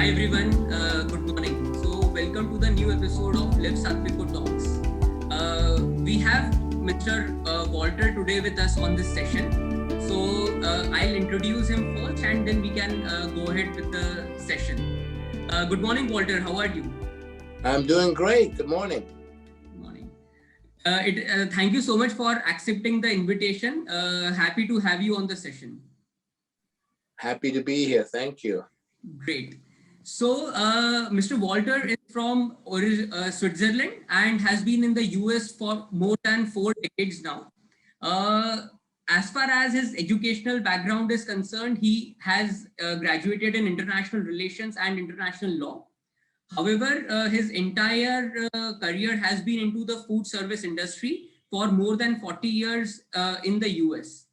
Hi everyone, good morning. So welcome to the new episode of Liv Sattviko Talks. We have Mr. Walter today with us on this session. So I'll introduce him first and then we can go ahead with the session. Good morning, Walter. How are you? I'm doing great. Good morning. Good morning. Thank you so much for accepting the invitation. Happy to have you on the session. Happy to be here. Thank you. Great. So, Mr. Walter is from Switzerland and has been in the US for more than 4 decades now. As far as his educational background is concerned, he has graduated in international relations and international law. However, his entire career has been into the food service industry for more than 40 years in the US.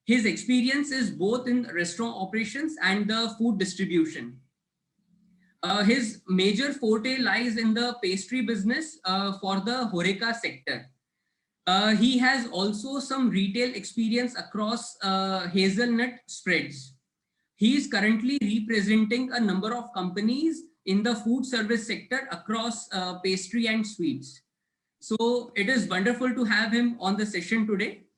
His experience is both in restaurant operations and the food distribution. His major forte lies in the pastry business for the HORECA sector. He has also some retail experience across Hazelnut Spreads. He is currently representing a number of companies in the food service sector across pastry and sweets. So it is wonderful to have him on the session today.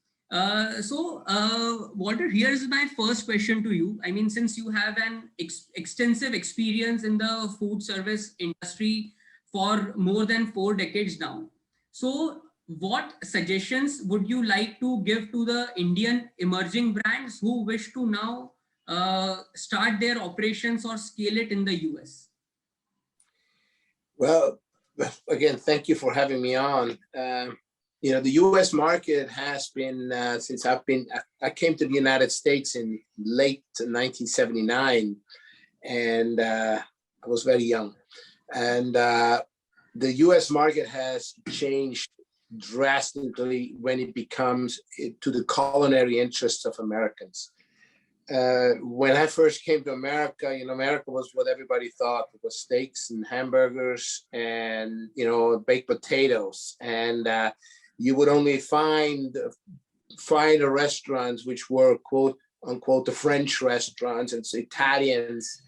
Walter, here's my first question to you. I mean, since you have an extensive experience in the food service industry for more than 4 decades now. So what suggestions would you like to give to the Indian emerging brands who wish to now start their operations or scale it in the US? Well, again, thank you for having me on. You know, the U.S. market has been, since I came to the United States in late 1979, and I was very young. And the U.S. market has changed drastically when it becomes to the culinary interests of Americans. When I first came to America, you know, America was what everybody thought. It was steaks and hamburgers and, you know, baked potatoes. And you would only find restaurants which were quote unquote the French restaurants and Italians,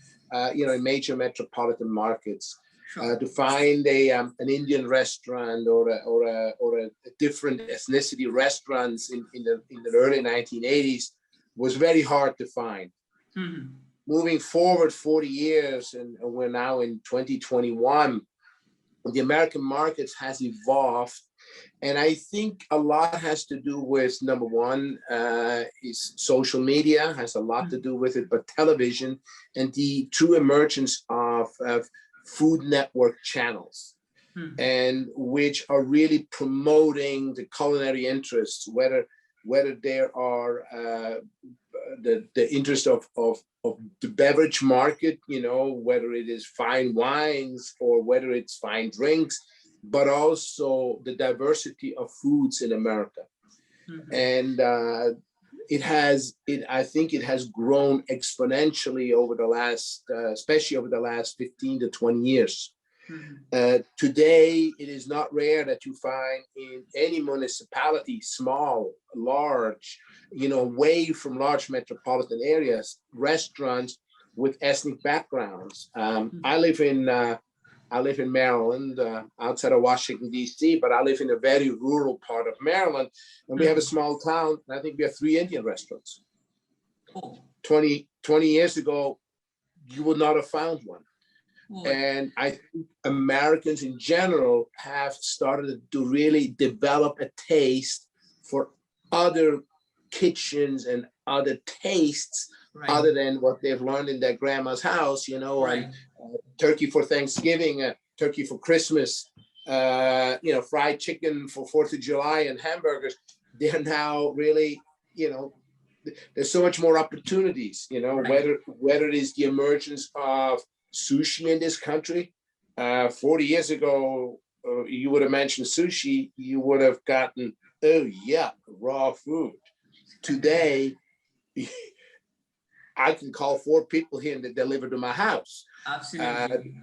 you know, in major metropolitan markets. To find an Indian restaurant or a different ethnicity restaurants in the early 1980s was very hard to find. Mm-hmm. Moving forward 40 years, and we're now in 2021, the American markets has evolved. And I think a lot has to do with, number one, is social media has a lot to do with it, but television and the true emergence of food network channels, and which are really promoting the culinary interests, whether there are the interest of the beverage market, you know, whether it is fine wines or whether it's fine drinks, but also the diversity of foods in America. Mm-hmm. And I think it has grown exponentially over the last, especially over the last 15 to 20 years. Mm-hmm. Today, it is not rare that you find in any municipality, small, large, you know, away from large metropolitan areas, restaurants with ethnic backgrounds. Mm-hmm. I live in Maryland, outside of Washington, D.C., but I live in a very rural part of Maryland, and we have a small town, and I think we have 3 Indian restaurants. Oh. 20 years ago, you would not have found one. Oh. And I think Americans in general have started to really develop a taste for other kitchens and other tastes, right, other than what they've learned in their grandma's house, you know, right, and turkey for Thanksgiving, turkey for Christmas, you know, fried chicken for 4th of July and hamburgers. They're now really, you know, there's so much more opportunities, you know, right, whether it is the emergence of sushi in this country. 40 years ago, you would have mentioned sushi, you would have gotten, oh yeah, raw food. Today, I can call 4 people here and they deliver to my house. Absolutely.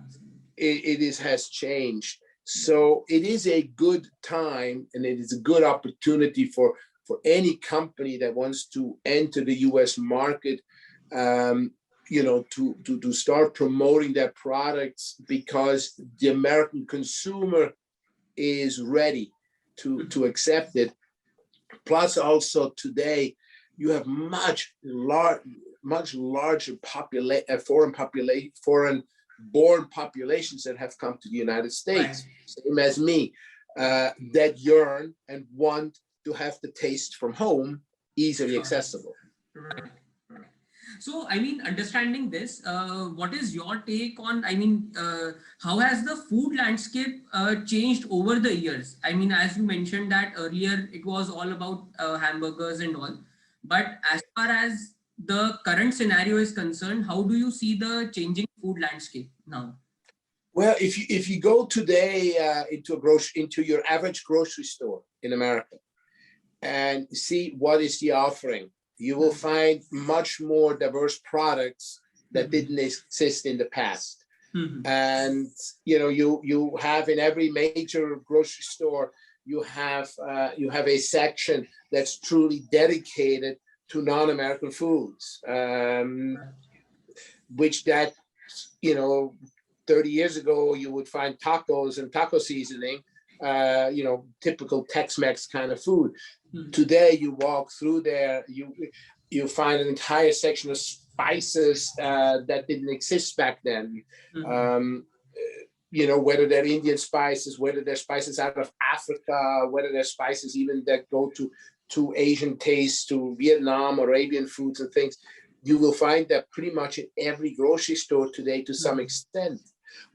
It has changed. So it is a good time and it is a good opportunity for any company that wants to enter the US market to start promoting their products because the American consumer is ready to accept it. Plus, also today, you have much larger foreign-born populations that have come to the United States, same as me, that yearn and want to have the taste from home easily accessible. Right. So, I mean, understanding this, what is your take on, how has the food landscape changed over the years? I mean, as you mentioned that earlier, it was all about hamburgers and all. But as far as the current scenario is concerned, how do you see the changing food landscape now? Well, if you go today into your average grocery store in America and see what is the offering, you will find much more diverse products that didn't exist in the past. And you have in every major grocery store, you have a section that's truly dedicated to non-American foods, which 30 years ago, you would find tacos and taco seasoning, typical Tex-Mex kind of food. Today, you walk through there, you find an entire section of spices that didn't exist back then. Whether they're Indian spices, whether they're spices out of Africa, whether they're spices even that go to Asian tastes, to Vietnam, Arabian foods and things. You will find that pretty much in every grocery store today to some extent.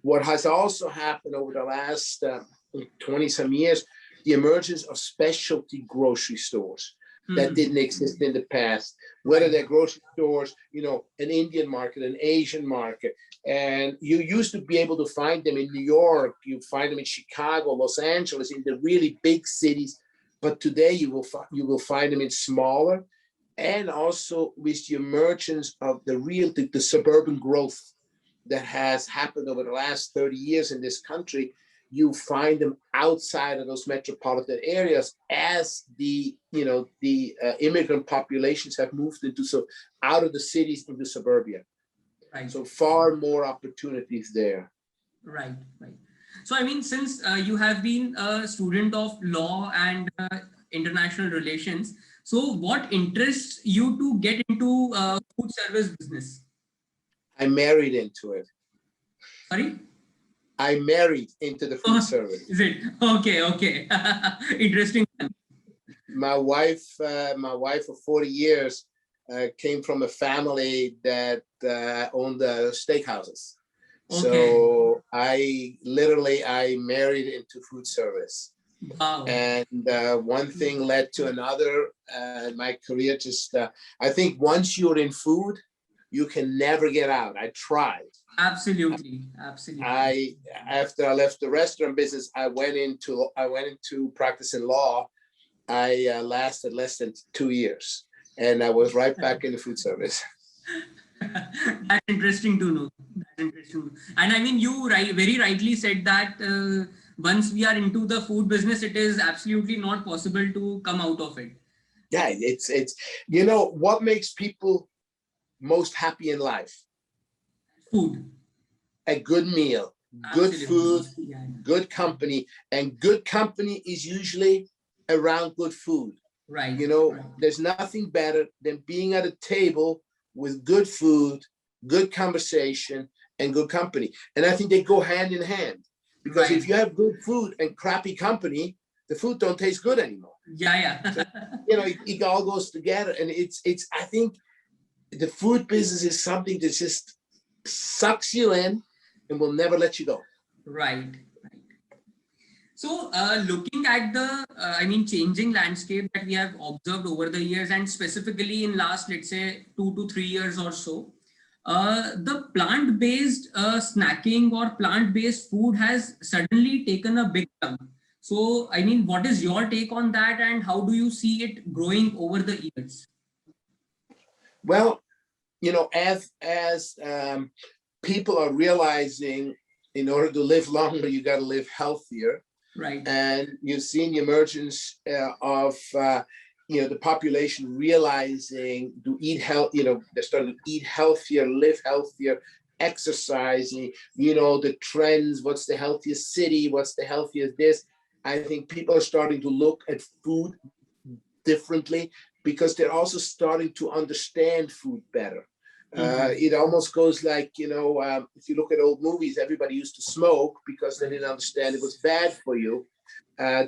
What has also happened over the last 20 some years, the emergence of specialty grocery stores that didn't exist in the past, whether they're grocery stores, an Indian market, an Asian market. And you used to be able to find them in New York, you find them in Chicago, Los Angeles, in the really big cities. But today you will find them in smaller, and also with the emergence of the suburban growth that has happened over the last 30 years in this country, you find them outside of those metropolitan areas as the immigrant populations have moved out of the cities into suburbia. Right. So far more opportunities there. Right. So, I mean, since you have been a student of law and international relations, so what interests you to get into food service business? I married into it. Sorry? I married into the food service. Is it? Okay. Interesting. My wife of 40 years came from a family that owned steakhouses. Okay. So I married into food service. Wow. And one thing led to another. My career I think once you're in food, you can never get out. I tried. Absolutely. After I left the restaurant business, I went into practicing law. I lasted less than 2 years, and I was right back in the food service. That's interesting to know. And I mean, you very rightly said that once we are into the food business, it is absolutely not possible to come out of it. Yeah, it's what makes people most happy in life? Food. A good meal, good food, good company, and good company is usually around good food. Right. There's nothing better than being at a table with good food, good conversation, and good company. And I think they go hand in hand, because if you have good food and crappy company, the food don't taste good anymore. Yeah. So, it all goes together, and it's. I think the food business is something that just sucks you in and will never let you go. Right. So looking at the, changing landscape that we have observed over the years, and specifically in last, let's say 2 to 3 years or so, the plant-based snacking or plant-based food has suddenly taken a big jump. So, what is your take on that, and how do you see it growing over the years? Well, as people are realizing, in order to live longer, you got to live healthier. Right. And you've seen the emergence of the population realizing to eat health, they're starting to eat healthier, live healthier, exercising, the trends, what's the healthiest city, what's the healthiest this. I think people are starting to look at food differently because they're also starting to understand food better. It almost goes like, if you look at old movies, everybody used to smoke because they didn't understand it was bad for you.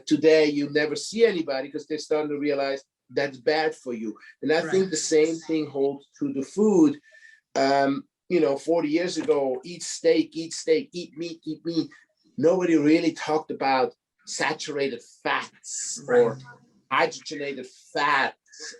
Today, you never see anybody because they're starting to realize that's bad for you. And I think the same thing holds to the food. 40 years ago, eat steak, eat meat. Nobody really talked about saturated fats or hydrogenated fats,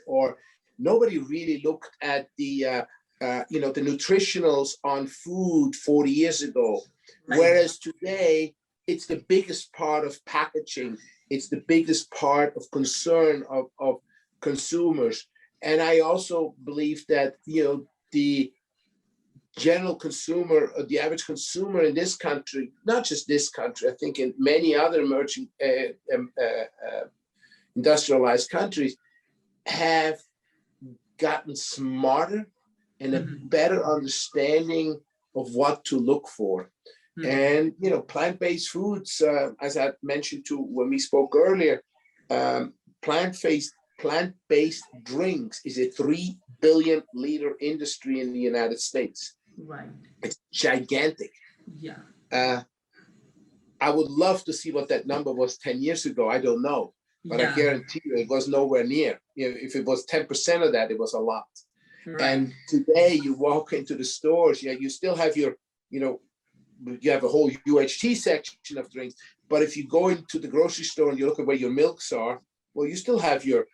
or nobody really looked at the nutritionals on food 40 years ago. Whereas today, it's the biggest part of packaging. It's the biggest part of concern of consumers. And I also believe that, the general consumer, or the average consumer in this country, not just this country, I think in many other emerging industrialized countries, have gotten smarter and a better understanding of what to look for. And, plant-based foods, as I mentioned too when we spoke earlier, plant-based drinks is a 3 billion liter industry in the United States. Right. It's gigantic. Yeah. I would love to see what that number was 10 years ago. I don't know, but I guarantee you it was nowhere near. If it was 10% of that, it was a lot. Right. And today you walk into the stores, you still have your, you have a whole UHT section of drinks, but if you go into the grocery store and you look at where your milks are, well, you still have your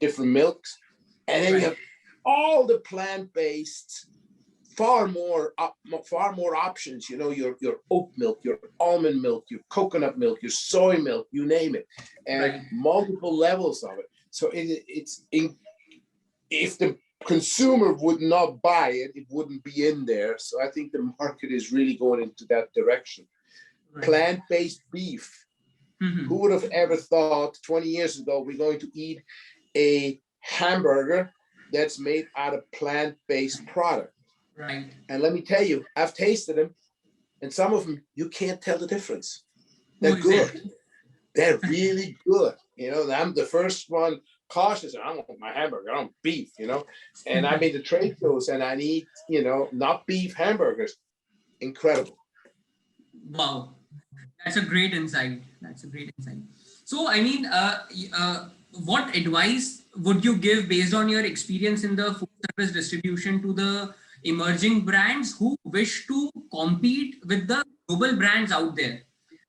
different milks, and then you have all the plant-based, far more options. Your oat milk, your almond milk, your coconut milk, your soy milk, you name it, and multiple levels of it. So if the consumer would not buy it, it wouldn't be in there. So I think the market is really going into that direction. Plant-based beef. Who would have ever thought 20 years ago we're going to eat a hamburger that's made out of plant-based product? Right. And let me tell you, I've tasted them, and some of them you can't tell the difference. They're good. They're really good. I'm the first one cautious. I don't want my hamburger. I don't want beef. And I'm in the trade shows, and I need not beef hamburgers. Incredible. Wow. That's a great insight. So, what advice would you give based on your experience in the food service distribution to the emerging brands who wish to compete with the global brands out there?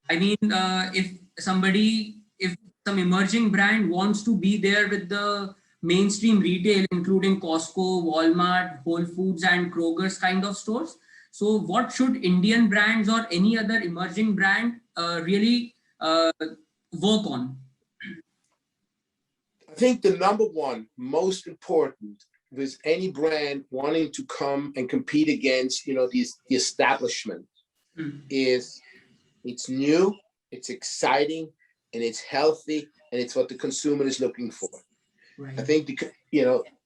If some emerging brand wants to be there with the mainstream retail, including Costco, Walmart, Whole Foods, and Kroger's kind of stores. So what should Indian brands or any other emerging brand really work on? I think the number one most important with any brand wanting to come and compete against, the establishment is it's new, it's exciting, and it's healthy, and it's what the consumer is looking for. Right. I think,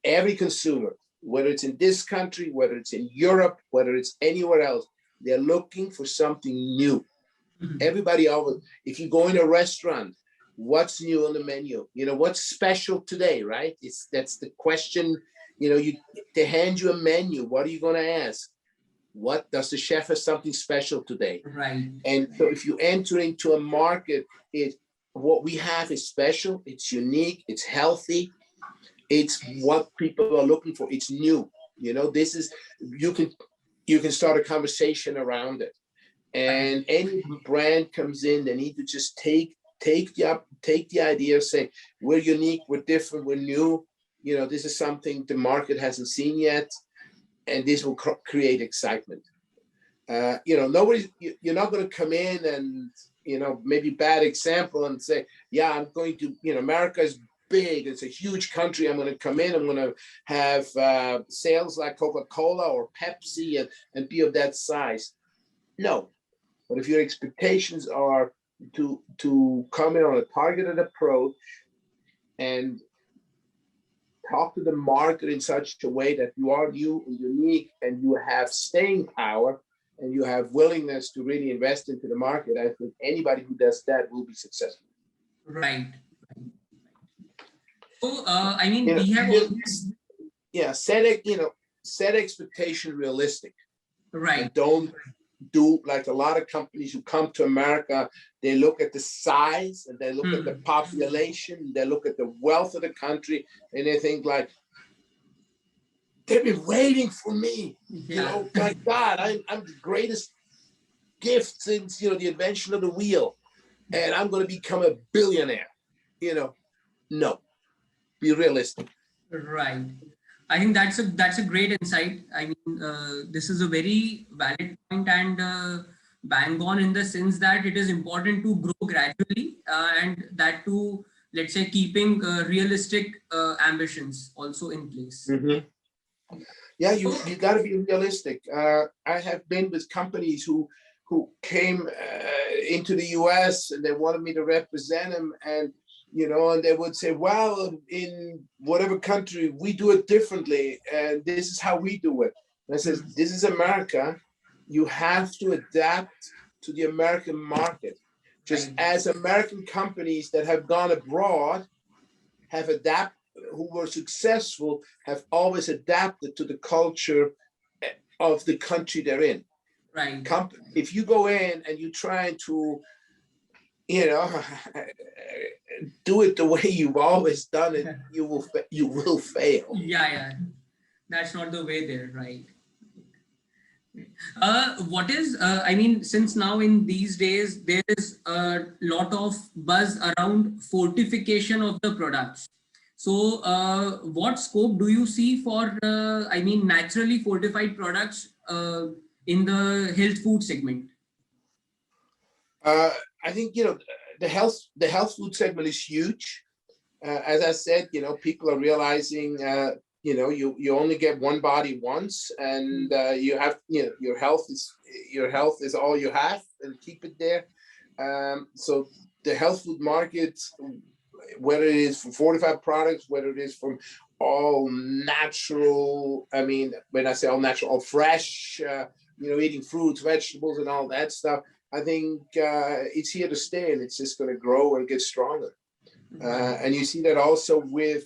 every consumer, whether it's in this country, whether it's in Europe, whether it's anywhere else, they're looking for something new. Everybody always, if you go in a restaurant, what's new on the menu? What's special today, right? That's the question. They hand you a menu. What are you going to ask? What does the chef have something special today? Right. And so if you enter into a market, what we have is special. It's unique. It's healthy. It's what people are looking for. It's new. This is, you can start a conversation around it. And any brand comes in, they need to just take the idea of saying, we're unique, we're different, we're new. This is something the market hasn't seen yet, and this will create excitement. You're not going to come in and, maybe bad example and say, yeah, I'm going to, America is big. It's a huge country. I'm going to come in. I'm going to have sales like Coca-Cola or Pepsi and be of that size. No. But if your expectations are to come in on a targeted approach and talk to the market in such a way that you are new and unique and you have staying power and you have willingness to really invest into the market, I think anybody who does that will be successful. Right. So, I mean, You know, we have set expectation realistic. right. And don't do like a lot of companies who come to America, they look at the size and they look at the population, they look at the wealth of the country, and they think like, they've been waiting for me. Yeah. You know, my God, I'm the greatest gift since, you know, the invention of the wheel, and I'm going to become a billionaire. You know, no, be realistic. Right. I think that's a great insight. I mean, this is a very valid point and bang on in the sense that it is important to grow gradually and that too, let's say, keeping realistic ambitions also in place. Mm-hmm. Yeah, you got to be realistic. I have been with companies who came into the US and they wanted me to represent them, and you know, and they would say, well, in whatever country we do it differently, and this is how we do it. And I says, this is America. You have to adapt to the American market, just as American companies that have gone abroad have adapted, who were successful, have always adapted to the culture of the country they're in. Right. If you go in and you try to, you know, do it the way you've always done it, you will fail. Yeah. That's not the way there, right? What is, I mean, since now in these days, there is a lot of buzz around fortification of the products. So what scope do you see for, I mean, naturally fortified products in the health food segment? I think, you know, the health food segment is huge. As I said, you know, people are realizing, you know, you only get one body once, and you have, you know, your health is all you have, and keep it there. So the health food market, whether it is from fortified products, whether it is from all natural, I mean, when I say all natural, all fresh, you know, eating fruits, vegetables, and all that stuff, I think it's here to stay, and it's just going to grow and get stronger. And you see that also with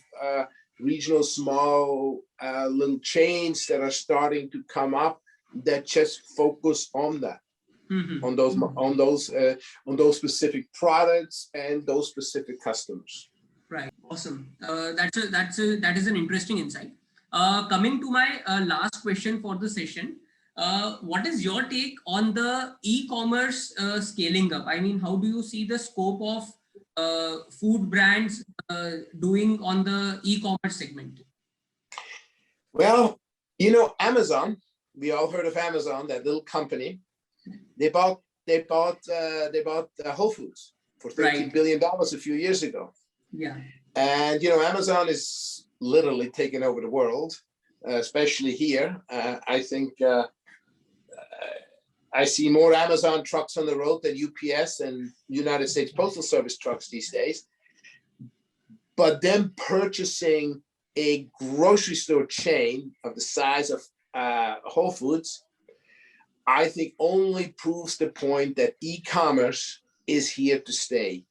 regional small little chains that are starting to come up that just focus on that, on those specific products and those specific customers. Right. Awesome. That is an interesting insight. Coming to my last question for the session. What is your take on the e-commerce scaling up? I mean, how do you see the scope of food brands doing on the e-commerce segment? Well, you know, Amazon, we all heard of Amazon, that little company. They bought Whole Foods for $13 billion a few years ago. Yeah. And, you know, Amazon is literally taking over the world, especially here. I think I see more Amazon trucks on the road than UPS and United States Postal Service trucks these days. But them purchasing a grocery store chain of the size of Whole Foods, I think only proves the point that e-commerce is here to stay.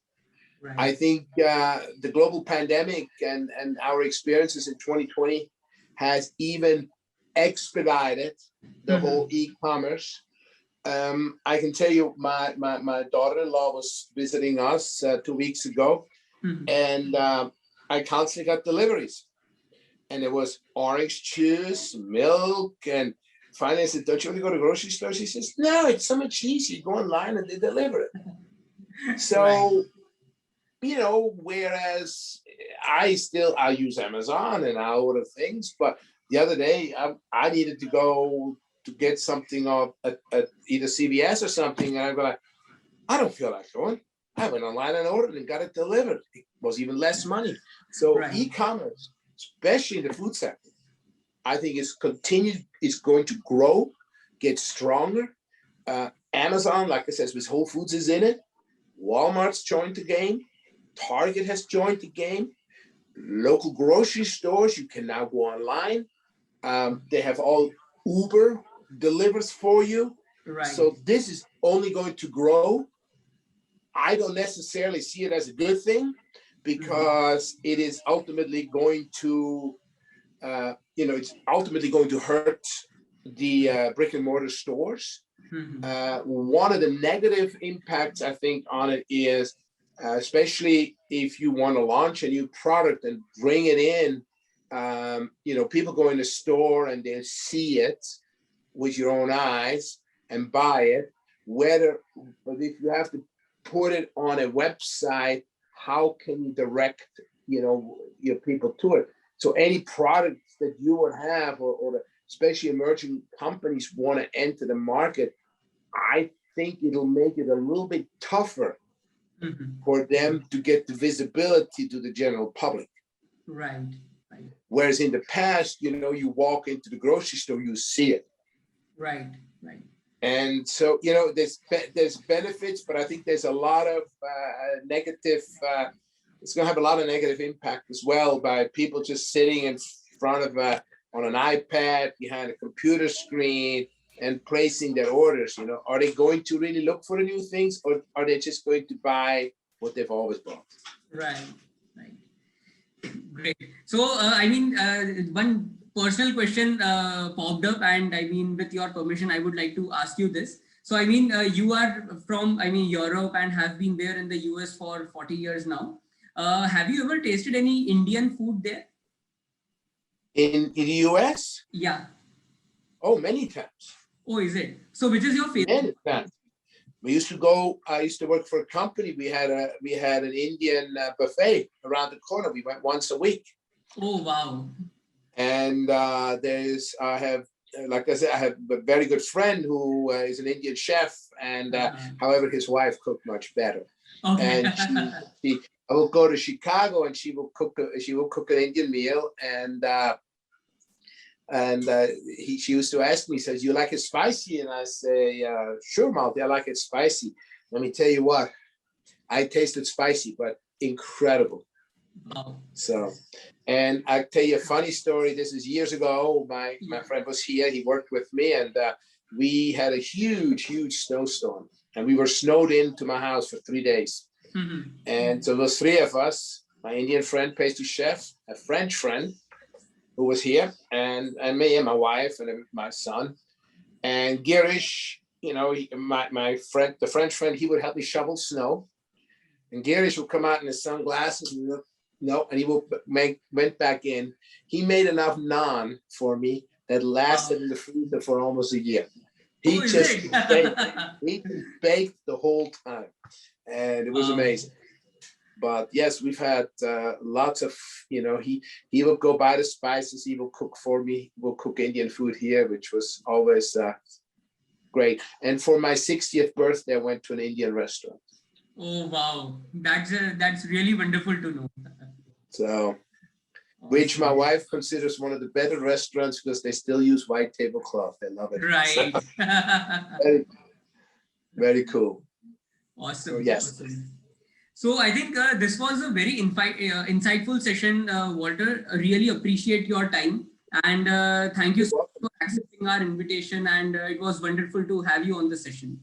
Right. I think the global pandemic and our experiences in 2020 has even expedited the whole e-commerce. I can tell you, my daughter-in-law was visiting us 2 weeks ago, and I constantly got deliveries, and it was orange juice, milk, and finally I said, "Don't you want to go to the grocery store?" She says, "No, it's so much easier. You go online and they deliver it." So, you know, whereas I use Amazon and I order things, but the other day I needed to go to get something off at either CVS or something, and I'm like, I don't feel like going. I went online and ordered and got it delivered. It was even less money. So e-commerce, especially in the food sector, I think is going to grow, get stronger. Amazon, like I said, with Whole Foods is in it. Walmart's joined the game. Target has joined the game. local grocery stores. You can now go online. They have all Uber delivers for you. Right. So this is only going to grow. I don't necessarily see it as a good thing because it is ultimately going to, it's ultimately going to hurt the brick and mortar stores. One of the negative impacts, I think, on it is, especially if you want to launch a new product and bring it in, people go in the store and they'll see it with your own eyes and buy it. But if you have to put it on a website, how can you direct, your people to it? So any products that you would have, or especially emerging companies want to enter the market, I think it'll make it a little bit tougher for them to get the visibility to the general public. Right. Whereas in the past, you walk into the grocery store, you see it. Right. And so, there's benefits, but I think there's a lot of negative, it's going to have a lot of negative impact as well by people just sitting in front of on an iPad behind a computer screen and placing their orders. Are they going to really look for the new things, or are they just going to buy what they've always bought? Right. Great. So, one personal question popped up, and with your permission, I would like to ask you this. So, you are from, Europe and have been there in the US for 40 years now. Have you ever tasted any Indian food there? In the US? Yeah. Oh, many times. Oh, is it? So, which is your favorite? Many times. I used to work for a company. We had an Indian buffet around the corner. We went once a week. Oh, wow. And I have a very good friend who is an Indian chef, and however, his wife cooked much better. Okay. And I will go to Chicago, and she will cook an Indian meal, she used to ask me, says, "You like it spicy?" And I say, "Sure, Malti, I like it spicy." Let me tell you what, I tasted spicy, but incredible. Wow. So, and I tell you a funny story. This is years ago. My friend was here. He worked with me, and we had a huge snowstorm, and we were snowed into my house for 3 days. And so there was 3 of us: my Indian friend, pastry chef, a French friend who was here, and me and my wife and my son. And Girish, my friend, the French friend, he would help me shovel snow. And Girish would come out in his sunglasses and he went back in. He made enough naan for me that lasted in the freezer for almost a year. He baked the whole time, and it was amazing. But yes, we've had lots of, he will go buy the spices. He will cook for me. We'll cook Indian food here, which was always great. And for my 60th birthday, I went to an Indian restaurant. Oh, wow. That's really wonderful to know. So, which my wife considers one of the better restaurants because they still use white tablecloth. They love it. Right. So, very, very cool. Awesome. So, yes. Awesome. So I think this was a very insightful session, Walter. I really appreciate your time, and thank you so much for accepting our invitation. And it was wonderful to have you on the session.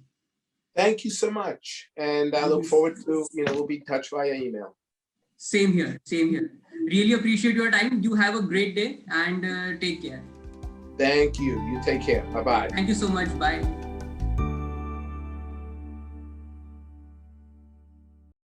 Thank you so much, and I look forward to we'll be in touch via email. Same here. Really appreciate your time. You have a great day and take care. Thank you. You take care. Bye-bye. Thank you so much. Bye.